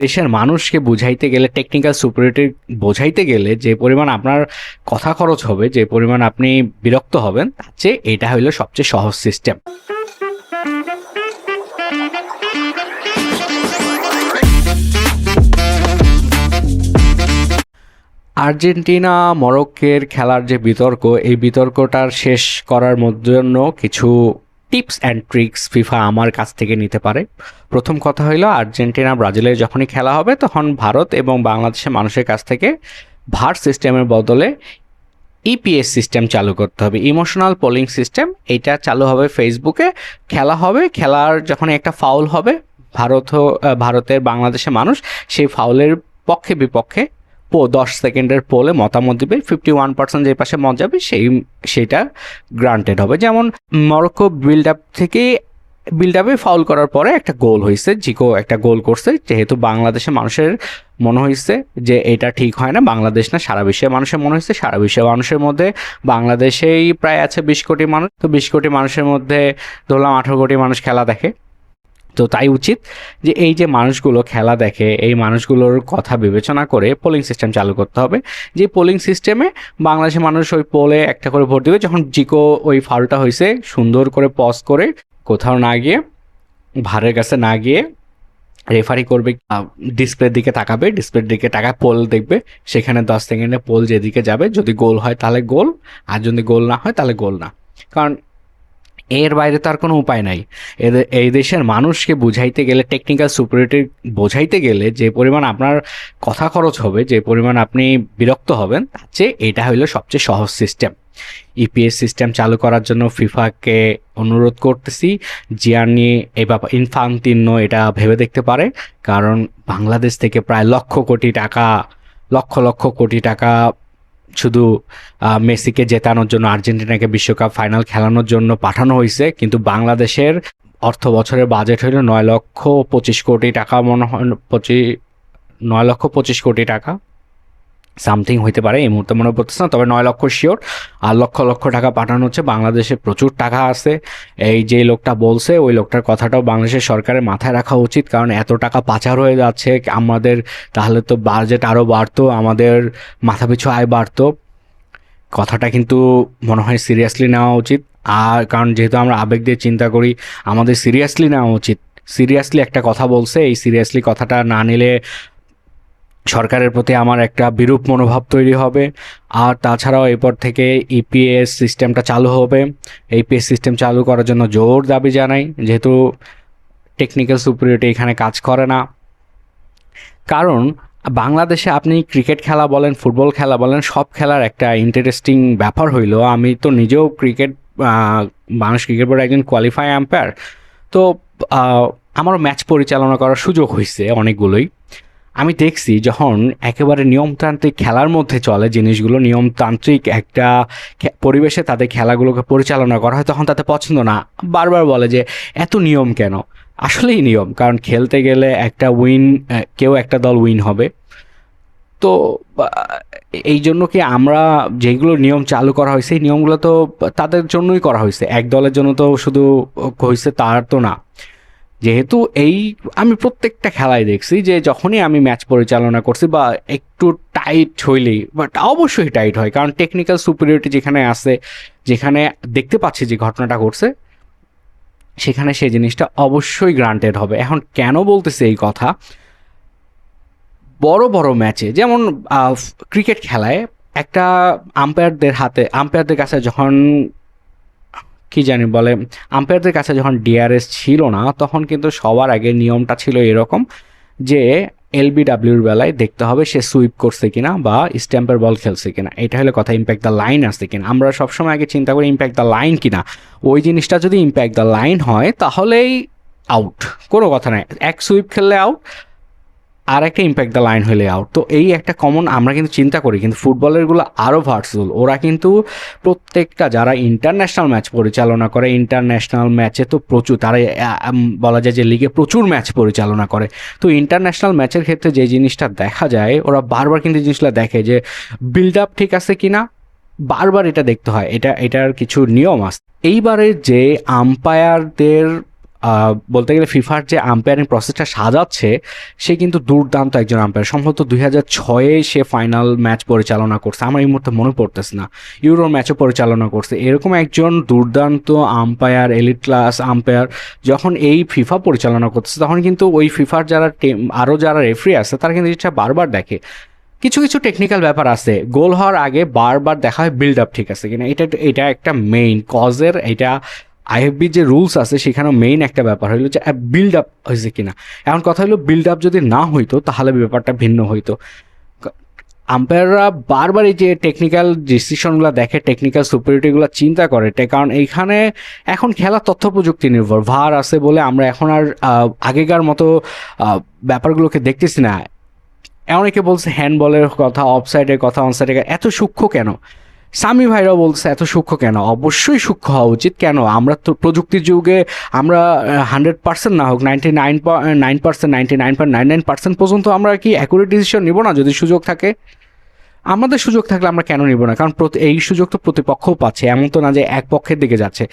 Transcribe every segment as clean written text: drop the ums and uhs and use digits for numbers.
দেশের মানুষকে বুঝাইতে গেলে, টেকনিক্যাল সুপিরিয়রিটি বোঝাইতে গেলে যে পরিমাণ আপনার কথা খরচ হবে, যে পরিমাণ আপনি বিরক্ত হবেন, তার চেয়ে এটা হলো সবচেয়ে সহজ সিস্টেম। আর্জেন্টিনা মরক্কোর খেলার যে বিতর্ক, এই বিতর্কটার শেষ করার জন্য কিছু টিপস অ্যান্ড ট্রিক্স ফিফা আমার কাছ থেকে নিতে পারে। প্রথম কথা হইল, আর্জেন্টিনা ব্রাজিলের যখনই খেলা হবে তখন ভারত এবং বাংলাদেশের মানুষের কাছ থেকে ভার সিস্টেমের বদলে ইপিএস সিস্টেম চালু করতে হবে, ইমোশনাল পোলিং সিস্টেম। এইটা চালু হবে ফেসবুকে। খেলা হবে, খেলার যখন একটা ফাউল হবে, ভারতের বাংলাদেশের মানুষ সেই ফাউলের পক্ষে বিপক্ষে 10 সেকেন্ডের পোলে মতামত দিবে। 51% যে পাশে মত যাবে সেইটা গ্রান্টেড হবে। যেমন মরক্কো বিল্ড আপে ফাউল করার পরে একটা গোল হয়েছে, জিকো একটা গোল করছে, যেহেতু বাংলাদেশের মানুষের মনে হয়েছে যে এটা ঠিক হয় না, বাংলাদেশ না সারা বিশ্বের মানুষের মনে হয়েছে, সারা বিশ্বের মানুষের মধ্যে বাংলাদেশেই প্রায় আছে 20 কোটি মানুষ, তো 20 কোটি মানুষের মধ্যে ধরলাম 18 কোটি মানুষ খেলা দেখে। তো তাই উচিত যে এই যে মানুষগুলো খেলা দেখে, এই মানুষগুলোর কথা বিবেচনা করে পোলিং সিস্টেম চালু করতে হবে। যে পোলিং সিস্টেমে বাংলাদেশের মানুষ ওই পোলে একটা করে ভোট দেবে। যখন জিকো ওই ফাউলটা হয়েছে, সুন্দর করে পজ করে কোথাও না গিয়ে, ভারের কাছে না গিয়ে রেফারি করবে, ডিসপ্লের দিকে তাকাবে, ডিসপ্লের দিকে তাকায় পোল দেখবে, সেখানে 10 সেকেন্ডে পোল যেদিকে যাবে, যদি গোল হয় তাহলে গোল, আর যদি গোল না হয় তাহলে গোল না। কারণ এর বাইরে তো আর কোনো উপায় নাই। এই দেশের মানুষকে বুঝাইতে গেলে, টেকনিক্যাল সুপিরিয়রিটি বোঝাইতে গেলে যে পরিমাণ আপনার কথা খরচ হবে, যে পরিমাণ আপনি বিরক্ত হবেন, তার চেয়ে এটা হলো সবচেয়ে সহজ সিস্টেম। ইপিএস সিস্টেম চালু করার জন্য ফিফাকে অনুরোধ করতেছি, জিয়ানি এই ব্যাপার ইনফান্তিনো এটা ভেবে দেখতে পারে। কারণ বাংলাদেশ থেকে প্রায় লক্ষ কোটি টাকা শুধু মেসিকে জেতানোর জন্য, আর্জেন্টিনাকে বিশ্বকাপ ফাইনাল খেলানোর জন্য পাঠানো হয়েছে, কিন্তু বাংলাদেশের অর্থ বছরের বাজেট হইল 9,25 কোটি টাকা, মনে হয় 9,25 কোটি টাকা সামথিং হইতে পারে, এই মুহূর্তে মনে পড়তেছে না, তবে 9 লক্ষ শিওর। আর লক্ষ টাকা পাঠানো হচ্ছে। বাংলাদেশে প্রচুর টাকা আছে। এই যে লোকটা বলছে, ওই লোকটার কথাটাও বাংলাদেশের সরকারের মাথায় রাখা উচিত, কারণ এত টাকা পাচার হয়ে যাচ্ছে আমাদের, তাহলে তো বাজেট আরও বাড়তো, আমাদের মাথাপিছু আয় বাড়তো। কথাটা কিন্তু মনে হয় সিরিয়াসলি নেওয়া উচিত। আর কারণ যেহেতু আমরা আবেগ দিয়ে চিন্তা করি, আমাদের সিরিয়াসলি নেওয়া উচিত। সিরিয়াসলি একটা কথা বলছে, এই সিরিয়াসলি কথাটা না নিলে সরকারের প্রতি আমার একটা বিরূপ মনোভাব তৈরি হবে। আর তাছাড়াও এরপর থেকে ইপিএস সিস্টেমটা চালু হবে। ইপিএস সিস্টেম চালু করার জন্য জোর দাবি জানাই, যেহেতু টেকনিক্যাল সুপিরিয়রিটি এখানে কাজ করে না। কারণ বাংলাদেশে আপনি ক্রিকেট খেলা বলেন, ফুটবল খেলা বলেন, সব খেলার একটা ইন্টারেস্টিং ব্যাপার হইলো, আমি তো নিজেও বাংলাদেশ ক্রিকেট বোর্ডের একজন কোয়ালিফাই আম্পায়ার, তো আমারও ম্যাচ পরিচালনা করার সুযোগ হয়েছে অনেকগুলোই। আমি দেখছি যখন একেবারে নিয়মতান্ত্রিক খেলার মধ্যে চলে জিনিসগুলো, নিয়মতান্ত্রিক একটা পরিবেশে তাদের খেলাগুলোকে পরিচালনা করা হয়, তখন তাতে পছন্দ না, বারবার বলে যে এত নিয়ম কেন। আসলেই নিয়ম, কারণ খেলতে গেলে কেউ একটা দল উইন হবে। তো এই জন্য কি আমরা যেগুলো নিয়ম চালু করা হয়েছে, এই নিয়মগুলো তো তাদের জন্যই করা হয়েছে, এক দলের জন্য তো শুধু হয়েছে তার তো না। যেহেতু আমি প্রত্যেকটা খেলায় দেখছি যে যখনই আমি ম্যাচ পরিচালনা করছি বা একটু টাইট হইলেই, বাট অবশ্যই টাইট হয়, কারণ টেকনিক্যাল সুপিরিয়রিটি যেখানে আছে, যেখানে দেখতে পাচ্ছি যে ঘটনাটা ঘটছে, সেখানে সেই জিনিসটা অবশ্যই গ্রান্টেড হবে। এখন কেন বলতেছে এই কথা, বড় বড় ম্যাচে যেমন ক্রিকেট খেলায় একটা আম্পায়ারদের কাছে যখন আম্পায়ারদের কাছে যখন ডিআরএস ছিল না, তখন কিন্তু সবার আগে নিয়মটা ছিল এরকম যে এলবিডাব্লিউর বেলায় দেখতে হবে সে সুইপ করছে কিনা বা স্ট্যাম্পের বল খেলছে কিনা, এটা হলো কথা। ইম্প্যাক্ট দ্য লাইন আসছে কিনা, আমরা সবসময় আগে চিন্তা করি ইম্প্যাক্ট দ্য লাইন কিনা। ওই জিনিসটা যদি ইম্প্যাক্ট দ্য লাইন হয় তাহলেই আউট, কোনো কথা নাই। এক সুইপ খেললে আউট, আর একটা ইম্প্যাক্ট দ্য লাইন হলে আউট। তো এই একটা কমন আমরা কিন্তু চিন্তা করি, কিন্তু ফুটবলেরগুলো আরও ভার্সুয়াল। ওরা কিন্তু প্রত্যেকটা যারা ইন্টারন্যাশনাল ম্যাচ পরিচালনা করে, ইন্টারন্যাশনাল ম্যাচে তো প্রচুর, তারা বলা যায় যে লিগে প্রচুর ম্যাচ পরিচালনা করে। তো ইন্টারন্যাশনাল ম্যাচের ক্ষেত্রে যে জিনিসটা দেখা যায়, ওরা বারবার কিন্তু জিনিসটা দেখে যে বিল্ড আপ ঠিক আছে কিনা, বারবার এটা দেখতে হয়, এটার কিছু নিয়ম আছে। এইবারে যে আম্পায়ারদের বলতে গেলে ফিফার যে আম্পায়ারিং প্রসেসটা সাজাচ্ছে সে কিন্তু দুর্দান্ত একজন আম্পায়ার। সম্ভবত 2006-এ সে ফাইনাল ম্যাচ পরিচালনা করছে, আমার এই মুহূর্তে মনে পড়তেছে না, ইউরোর ম্যাচও পরিচালনা করছে। এরকম একজন দুর্দান্ত আম্পায়ার, এলিট ক্লাস আম্পায়ার যখন এই ফিফা পরিচালনা করতেছে, তখন কিন্তু ওই ফিফার যারা আরও যারা রেফারি আছে তারা কিন্তু এটা বারবার দেখে। কিছু কিছু টেকনিক্যাল ব্যাপার আছে, গোল হওয়ার আগে বারবার দেখা হয় বিল্ড আপ ঠিক আছে কিনা, এটা একটা মেইন কজের। এটা আইএফবি যে রুলস আছে সেখানেও মেইন একটা ব্যাপার হইলো যে বিল্ড আপ হয়েছে কিনা। এখন কথা হলো বিল্ড আপ যদি না হইতো তাহলে ব্যাপারটা ভিন্ন হইতো। আম্পায়াররা বারবার এই যে টেকনিক্যাল ডিসিশনগুলো দেখে, টেকনিক্যাল সুপারিটিগুলো চিন্তা করে, কারণ এইখানে এখন খেলা তথ্য প্রযুক্তি নির্ভর, ভার আছে বলে আমরা এখন আর আগেকার মতো ব্যাপারগুলোকে দেখতেছি না। অনেকে বলছে হ্যান্ডবলের কথা, অফসাইডের কথা, অনসাইডের কথা, এত সূক্ষ্ম কেন? সামি ভাইরাও বলছে এত সূক্ষ্ম কেন? অবশ্যই সূক্ষ্ম হওয়া উচিত। কেন? আমরা তো প্রযুক্তির যুগে, আমরা 100% না হোক 99%, 99.99% পর্যন্ত আমরা কি অ্যাকুরেট ডিসিশন নিব না যদি সুযোগ থাকে? আমাদের সুযোগ থাকলে আমরা কেন নিব না? কারণ এই সুযোগ তো প্রতিপক্ষও পাচ্ছে, এমন তো না যে এক পক্ষের দিকে যাচ্ছে।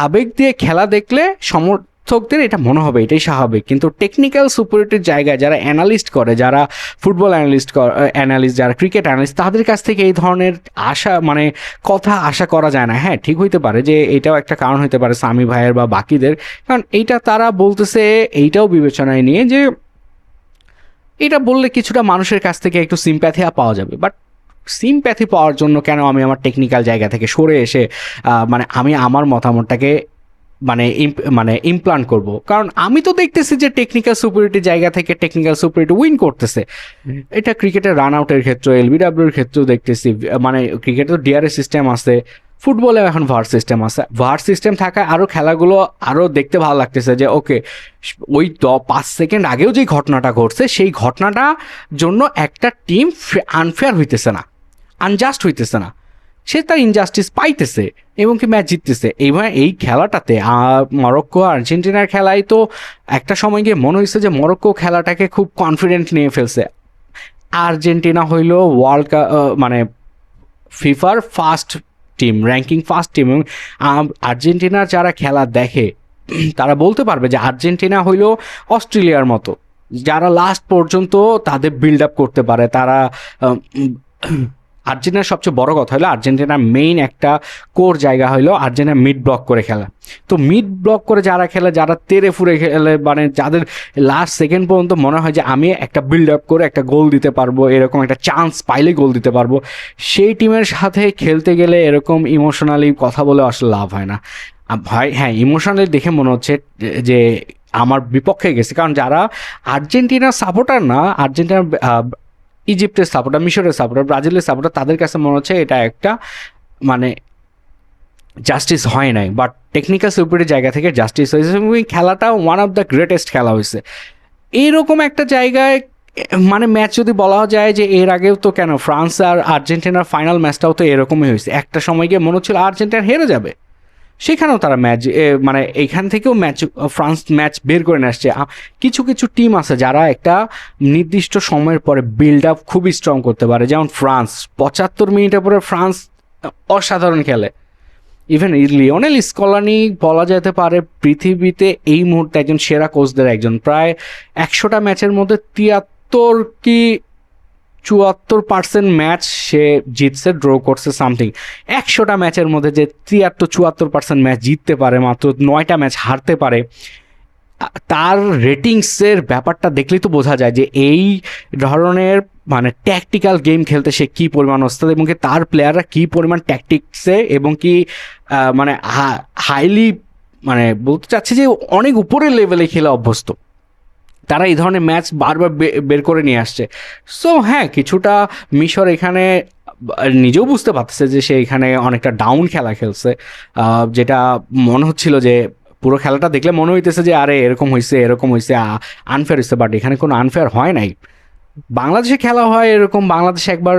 আবেগ দিয়ে খেলা দেখলে সমর্থকদের এটা মনে হবে, এটাই স্বাভাবিক। কিন্তু টেকনিক্যাল সুপারিটির জায়গায় যারা অ্যানালিস্ট করে, যারা ফুটবল অ্যানালিস্ট, যারা ক্রিকেট অ্যানালিস্ট, তাদের কাছ থেকে এই ধরনের কথা আশা করা যায় না। হ্যাঁ, ঠিক হইতে পারে যে এটাও একটা কারণ হতে পারে সামি ভাইয়ের বা বাকিদের, কারণ এইটা তারা বলতেছে এইটাও বিবেচনায় নিয়ে যে এটা বললে কিছুটা মানুষের কাছ থেকে একটু সিম্প্যাথি পাওয়া যাবে। বাট সিম্প্যাথি পাওয়ার জন্য কেন আমি আমার টেকনিক্যাল জায়গা থেকে সরে এসে আমি আমার মতামতটাকে ইমপ্লান্ট করব? কারণ আমি তো দেখতেছি যে টেকনিক্যাল সুপারিটির জায়গা থেকে টেকনিক্যাল সুপারিটি উইন করতেছে। এটা ক্রিকেটের রান আউটের ক্ষেত্রে, এলবিডব্লিউর ক্ষেত্রেও দেখতেছি। ক্রিকেটে তো ডিআরএস সিস্টেম আছে, ফুটবলে এখন ভার সিস্টেম আছে। ভার সিস্টেম থাকায় আরও খেলাগুলো আরও দেখতে ভালো লাগতেছে যে ওকে, ওই 5 সেকেন্ড আগেও যেই ঘটনাটা ঘটছে সেই ঘটনাটা জন্য একটা টিম আনফেয়ার হইতেছে না, আনজাস্ট হইতেছে না, সে তার ইনজাস্টিস পাইতেছে এবং কি ম্যাচ জিততেছে। এইভাবে এই খেলাটাতে মরক্কো আর্জেন্টিনার খেলায় তো একটা সময় গিয়ে মনে হয়েছে যে মরক্কো খেলাটাকে খুব কনফিডেন্ট নিয়ে ফেলছে। আর্জেন্টিনা হইল ওয়ার্ল্ড কাপ ফিফার first team, ranking first team, এবং আর্জেন্টিনার যারা খেলা দেখে তারা বলতে পারবে যে আর্জেন্টিনা হইল অস্ট্রেলিয়ার মতো, যারা লাস্ট পর্যন্ত তাদের বিল্ড আপ করতে পারে। তারা আর্জেন্টিনার সবচেয়ে বড় কথা হলো আর্জেন্টিনার মেইন একটা কোর জায়গা হলো আর্জেন্টিনা মিড ব্লক করে খেলা। তো মিড ব্লক করে যারা খেলে, যারা তেরে ফুরে খেলে, যাদের লাস্ট সেকেন্ড পর্যন্ত মনে হয় যে আমি একটা বিল্ড আপ করে একটা গোল দিতে পারবো, এরকম একটা চান্স পাইলে গোল দিতে পারবো, সেই টিমের সাথে খেলতে গেলে এরকম ইমোশনালি কথা বলে আসলে লাভ হয় না ভাই। হ্যাঁ, ইমোশনালি দেখে মনে হচ্ছে যে আমার বিপক্ষে গেছে, কারণ যারা আর্জেন্টিনার সাপোর্টার না, আর্জেন্টিনার ইজিপ্টের সাপোর্টার, মিশরের সাপোর্টার, ব্রাজিলের সাপোর্টার, তাদের কাছে মনে হচ্ছে এটা একটা জাস্টিস হয় নাই। বাট টেকনিক্যাল সুপারিটির জায়গা থেকে জাস্টিস হয়েছে এবং এই খেলাটা ওয়ান অফ দ্য গ্রেটেস্ট খেলা হয়েছে। এইরকম একটা জায়গায় ম্যাচ যদি বলা যায় যে এর আগেও তো কেন ফ্রান্স আর আর্জেন্টিনার ফাইনাল ম্যাচটাও তো এরকমই হয়েছে। একটা সময় গিয়ে মনে হচ্ছিল আর্জেন্টিনা হেরে যাবে, সেখানেও তারা ম্যাচ এইখান থেকেও ফ্রান্স ম্যাচ বের করে নিয়ে আসছে। কিছু কিছু টিম আছে যারা একটা নির্দিষ্ট সময়ের পরে বিল্ড আপ খুবই স্ট্রং করতে পারে, যেমন ফ্রান্স 75 মিনিটের পরে ফ্রান্স অসাধারণ খেলে। ইভেন লিওনেল স্কলানি বলা যেতে পারে পৃথিবীতে এই মুহূর্তে একজন সেরা কোচদের একজন। প্রায় 100টা ম্যাচের মধ্যে 73 কি 74% ম্যাচ সে জিতছে, ড্র করছে সামথিং। 100টা ম্যাচের মধ্যে যে 73-74% ম্যাচ জিততে পারে, মাত্র 9টা ম্যাচ হারতে পারে, তার রেটিংসের ব্যাপারটা দেখলেই তো বোঝা যায় যে এই ধরনের ট্যাকটিক্যাল গেম খেলতে সে কী পরিমাণ ওস্তাদ, এবং কি তার প্লেয়াররা কী পরিমাণ ট্যাকটিক্সে এবং কি হাইলি বলতে চাচ্ছে যে অনেক উপরের লেভেলে খেলে অভ্যস্ত। তারা এই ধরনের ম্যাচ বারবার বের করে নিয়ে আসছে। সো হ্যাঁ, কিছুটা মিশর এখানে নিজেও বুঝতে পারতেছে যে সে এখানে অনেকটা ডাউন খেলা খেলছে, যেটা মনে হচ্ছিল যে পুরো খেলাটা দেখলে মনে হইতেছে যে আরে এরকম হয়েছে, এরকম হয়েছে, আনফেয়ার হয়েছে। বাট এখানে কোনো আনফেয়ার হয় নাই। বাংলাদেশে খেলা হয় এরকম, বাংলাদেশে একবার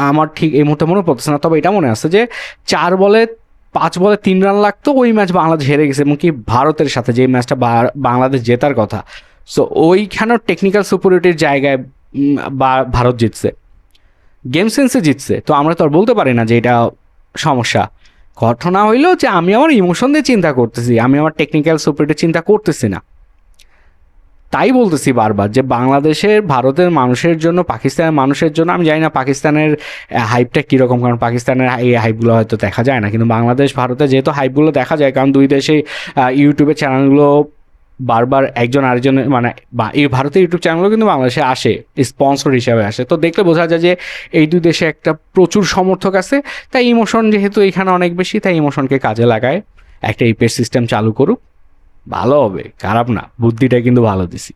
আমার ঠিক এই মুহূর্তে মনে পড়তেছে না, তবে এটা মনে আছে যে 5 বলে 3 রান লাগতো, ওই ম্যাচ বাংলাদেশ হেরে গেছে, এবং কি ভারতের সাথে যে ম্যাচটা বাংলাদেশ জেতার কথা। সো ওইখানেও টেকনিক্যাল সুপারিটির জায়গায় ভারত জিতছে, গেম সেন্সে জিতছে। তো আমরা তো আর বলতে পারি না যে এটা সমস্যা। ঘটনা হইলো যে আমি আমার ইমোশন দিয়ে চিন্তা করতেছি, আমি আমার টেকনিক্যাল সুপিরিয়রিটি চিন্তা করতেছি না। তাই বলতেছি বারবার যে বাংলাদেশের ভারতের মানুষের জন্য, পাকিস্তানের মানুষের জন্য, আমি জানি না পাকিস্তানের হাইপটা কীরকম, কারণ পাকিস্তানের এই হাইপগুলো হয়তো দেখা যায় না, কিন্তু বাংলাদেশ ভারতে যেহেতু হাইপগুলো দেখা যায়, কারণ দুই দেশে ইউটিউবের চ্যানেলগুলো বারবার একজন আরেকজনের মানে এই ভারতের ইউটিউব চ্যানেলগুলো কিন্তু বাংলাদেশে আসে, স্পন্সর হিসাবে আসে, তো দেখলে বোঝা যায় যে এই দুই দেশে একটা প্রচুর সমর্থক আছে। তাই ইমোশন যেহেতু এখানে অনেক বেশি, তাই ইমোশনকে কাজে লাগায় একটা ইপের সিস্টেম চালু করুক, ভালো হবে, খারাপ না, বুদ্ধিটা কিন্তু ভালো দিছি।